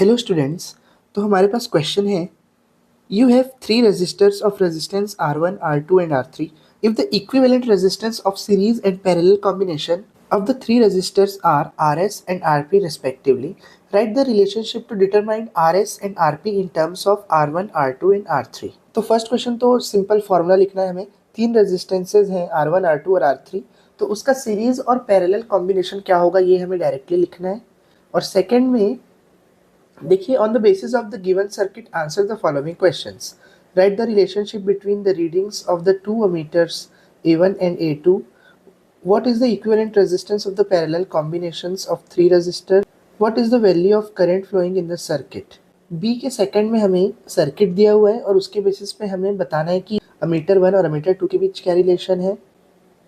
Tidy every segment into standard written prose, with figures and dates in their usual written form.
Hello students. तो हमारे पास क्वेश्चन है, you have three resistors of resistance R1, R2 and R3 if the equivalent resistance of series and parallel combination of the three resistors are Rs and Rp respectively. Write the relationship to determine Rs and Rp in terms of R1, R2 and R3. तो first question तो simple formula लिखना है हमें। तीन resistances हैं R1, R2 और R3, तो उसका सीरीज और पैरेलल कॉम्बिनेशन क्या होगा ये हमें डायरेक्टली लिखना है। और सेकेंड में देखिए, on the basis of the given circuit answer the following questions. Right the relationship between the readings of the two emitters A1 and A2. What is the equivalent resistance of the parallel combinations of three resistors? What is the value of current flowing in the circuit? B के second में हमें circuit दिया हुआ है और उसके basis पे हमें बताना है कि अमीटर 1 और अमीटर 2 के बीच क्या रिलेशन है।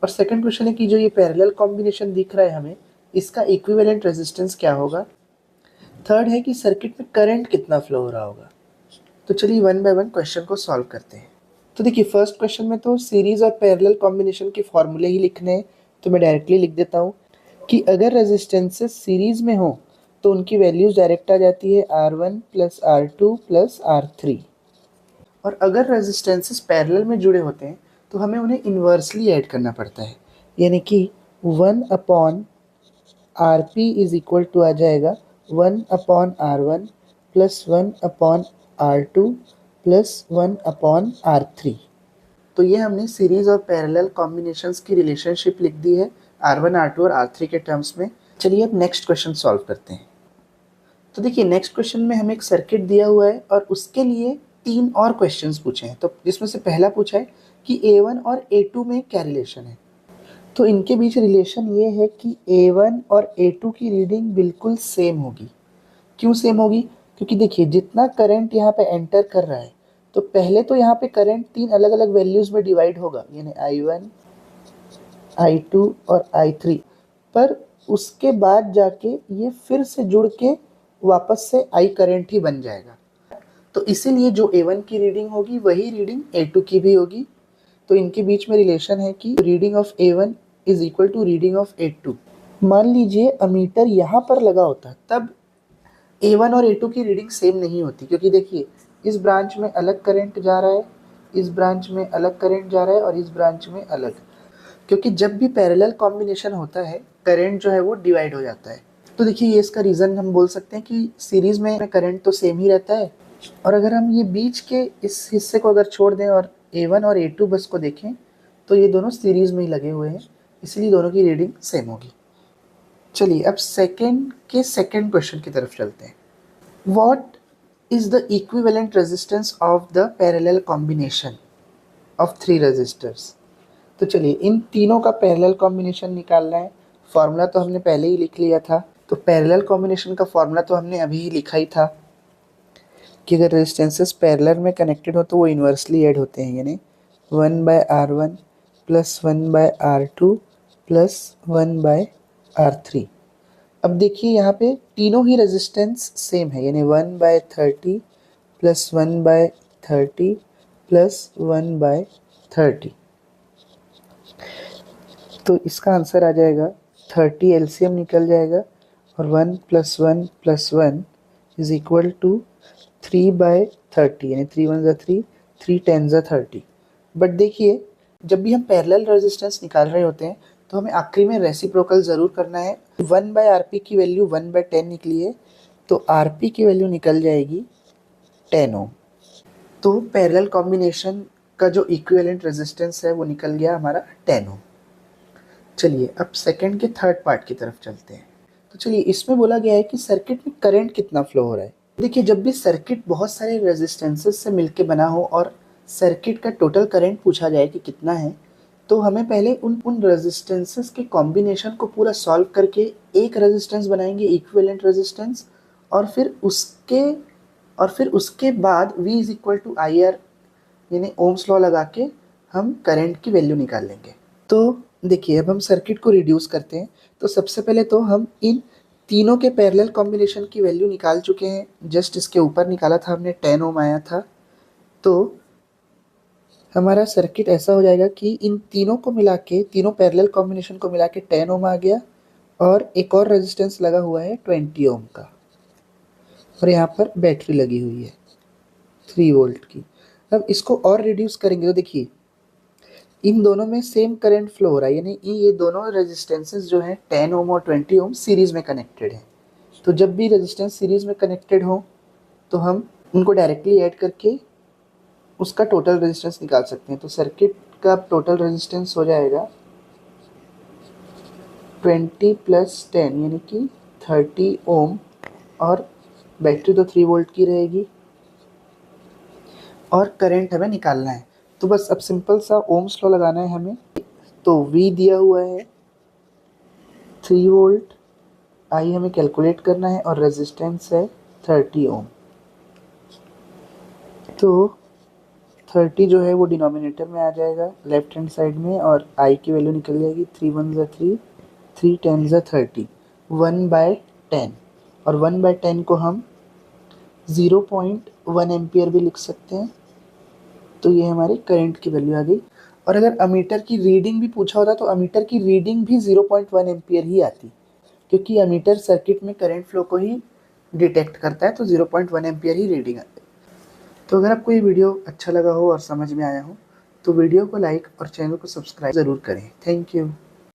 और सेकंड क्वेश्चन है कि जो ये पैरेलल कॉम्बिनेशन दिख रहा है हमें, इसका इक्विवेलेंट रेजिस्टेंस क्या होगा। थर्ड है कि सर्किट में करंट कितना फ्लो हो रहा होगा। तो चलिए वन बाय वन क्वेश्चन को सॉल्व करते हैं। तो देखिए, फर्स्ट क्वेश्चन में तो सीरीज और पैरेलल कॉम्बिनेशन के फॉर्मूले ही लिखने हैं, तो मैं डायरेक्टली लिख देता हूँ कि अगर रेजिस्टेंसेस सीरीज में हो तो उनकी वैल्यूज डायरेक्ट आ जाती है R1 plus R2 plus R3। और अगर रेजिस्टेंसेस पैरेलल में जुड़े होते हैं तो हमें उन्हें इन्वर्सली ऐड करना पड़ता है, यानी कि 1/Rp इज इक्वल टू आ जाएगा 1/R1 plus 1/R2 plus 1/R3। तो ये हमने सीरीज और पैरेलल कॉम्बिनेशंस की रिलेशनशिप लिख दी है R1, R2 और R3 के टर्म्स में। चलिए अब नेक्स्ट क्वेश्चन सॉल्व करते हैं। तो देखिए, नेक्स्ट क्वेश्चन में हमें एक सर्किट दिया हुआ है और उसके लिए तीन और क्वेश्चंस पूछे हैं। तो जिसमें से पहला पूछा है कि A1 और A2 में क्या रिलेशन है। तो इनके बीच रिलेशन ये है कि A1 और A2 की रीडिंग बिल्कुल सेम होगी। क्यों सेम होगी? क्योंकि देखिए, जितना करंट यहाँ पे एंटर कर रहा है तो पहले तो यहाँ पे करंट तीन अलग अलग वैल्यूज में डिवाइड होगा, यानी I1, I2 और I3। पर उसके बाद जाके ये फिर से जुड़ के वापस से I करंट ही बन जाएगा। तो इसीलिए जो A1 की रीडिंग होगी वही रीडिंग A2 की भी होगी। तो इनके बीच में रिलेशन है कि reading of A1 is equal to reading of A2। मान लीजिए अमीटर यहाँ पर लगा होता तब A1 और A2 की रीडिंग सेम नहीं होती, क्योंकि देखिए इस ब्रांच में अलग करंट जा रहा है, इस ब्रांच में अलग करंट जा रहा है और इस ब्रांच में अलग। क्योंकि जब भी पैरेलल कॉम्बिनेशन होता है करंट जो है वो डिवाइड हो जाता है। तो देखिए, ये इसका रीज़न हम बोल सकते हैं कि सीरीज़ में करंट तो सेम ही रहता है, और अगर हम ये बीच के इस हिस्से को अगर छोड़ दें और A1 और A2 बस को देखें तो ये दोनों सीरीज़ में ही लगे हुए हैं, इसलिए दोनों की रीडिंग सेम होगी। चलिए अब सेकंड क्वेश्चन की तरफ चलते हैं। What is the equivalent resistance of the parallel combination of three resistors? तो चलिए इन तीनों का पैरेलल कॉम्बिनेशन निकालना है। फॉर्मूला तो हमने पहले ही लिख लिया था, तो पैरेलल कॉम्बिनेशन का फॉर्मूला तो हमने अभी ही लिखा ही था कि अगर रेजिस्टेंसेस पैरेलल में कनेक्टेड हो तो वो इन्वर्सली ऐड होते हैं, यानी 1/R1 plus 1/R2 plus 1/R3। अब देखिए यहाँ पे तीनों ही रेजिस्टेंस सेम है, यानी 1/30 प्लस 1/30 प्लस 1/30। तो इसका आंसर आ जाएगा 30, एलसीएम निकल जाएगा और 1 plus 1 plus 1 is equal to 3/30, यानी 3 1 ज़ा 3, 3 10 ज़ा 30। बट देखिए, जब भी हम पैरेलल रेजिस्टेंस निकाल रहे होते हैं तो हमें आखिरी में रेसिप्रोकल ज़रूर करना है। 1/Rp की वैल्यू 1/10 निकली है, तो Rp की वैल्यू निकल जाएगी 10 ओम। तो पैरेलल कॉम्बिनेशन का जो इक्विवेलेंट रेजिस्टेंस है वो निकल गया हमारा 10 ओम। चलिए अब सेकंड के थर्ड पार्ट की तरफ चलते हैं। तो चलिए, इसमें बोला गया है कि सर्किट में करंट कितना फ्लो हो रहा है। देखिए, जब भी सर्किट बहुत सारे रेजिस्टेंसेस से मिलके बना हो और सर्किट का टोटल करंट पूछा जाए कि कितना है, तो हमें पहले उन रेजिस्टेंसेस के कॉम्बिनेशन को पूरा सॉल्व करके एक रेजिस्टेंस बनाएंगे, इक्विवेलेंट रेजिस्टेंस, और फिर उसके बाद V is equal to IR, यानी ओम्स लॉ लगा के हम करंट की वैल्यू निकाल लेंगे। तो देखिए, अब हम सर्किट को रिड्यूस करते हैं। तो सबसे पहले तो हम इन तीनों के पैरेलल कॉम्बिनेशन की वैल्यू निकाल चुके हैं, जस्ट इसके ऊपर निकाला था हमने, 10 ओम आया था। तो हमारा सर्किट ऐसा हो जाएगा कि इन तीनों को मिला के, तीनों पैरेलल कॉम्बिनेशन को मिला के 10 ओम आ गया और एक और रेजिस्टेंस लगा हुआ है 20 ओम का। और यहाँ पर बैटरी लगी हुई है 3 वोल्ट की। अब इसको और रिड्यूस करेंगे तो देखिए इन दोनों में सेम करंट फ्लो हो रहा है, यानी ये दोनों रेजिस्टेंसेस जो हैं 10 ओम और 20 ओम सीरीज में कनेक्टेड हैं। तो जब भी रेजिस्टेंस सीरीज में कनेक्टेड हो तो हम उनको डायरेक्टली ऐड करके उसका टोटल रेजिस्टेंस निकाल सकते हैं। तो सर्किट का टोटल रेजिस्टेंस हो जाएगा 20 + 10 यानी कि 30 ओम, और बैटरी तो 3 वोल्ट की रहेगी और करंट हमें निकालना है। तो बस अब सिंपल सा ओम्स लॉ लगाना है हमें। तो V दिया हुआ है 3 वोल्ट, I हमें कैलकुलेट करना है और रेजिस्टेंस है 30 ओम। तो 30 जो है वो डिनोमिनेटर में आ जाएगा लेफ्ट हैंड साइड में, और I की वैल्यू निकल जाएगी 3 1 ज़ा 3, 3 10 ज़ा 30, 1/10। और 1/10 को हम 0.1 एम्पियर भी लिख सकते हैं। तो ये हमारी करंट की वैल्यू आ गई। और अगर अमीटर की रीडिंग भी पूछा होता तो अमीटर की रीडिंग भी 0.1 एम्पियर ही आती, क्योंकि अमीटर सर्किट में करंट फ्लो को ही डिटेक्ट करता है, तो 0.1 एम्पियर ही रीडिंग आती है। तो अगर आपको ये वीडियो अच्छा लगा हो और समझ में आया हो तो वीडियो को लाइक और चैनल को सब्सक्राइब ज़रूर करें। Thank you.